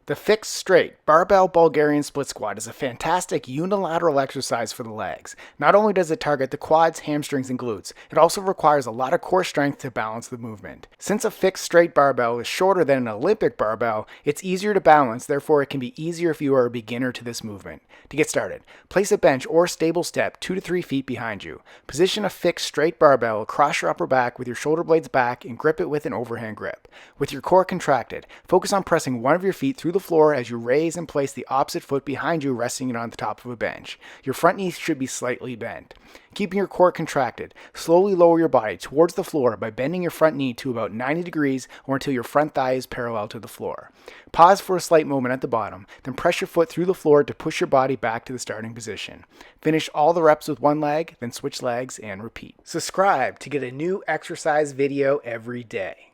The fixed straight barbell Bulgarian split squat is a fantastic unilateral exercise for the legs. Not only does it target the quads, hamstrings, and glutes, it also requires a lot of core strength to balance the movement. Since a fixed straight barbell is shorter than an Olympic barbell, it's easier to balance, therefore it can be easier if you are a beginner to this movement. To get started, place a bench or stable step 2 to 3 feet behind you. Position a fixed straight barbell across your upper back with your shoulder blades back and grip it with an overhand grip. With your core contracted, focus on pressing one of your feet through the floor as you raise and place the opposite foot behind you, resting it on the top of a bench. Your front knee should be slightly bent. Keeping your core contracted, slowly lower your body towards the floor by bending your front knee to about 90 degrees or until your front thigh is parallel to the floor. Pause for a slight moment at the bottom, then press your foot through the floor to push your body back to the starting position. Finish all the reps with one leg, then switch legs and repeat. Subscribe to get a new exercise video every day.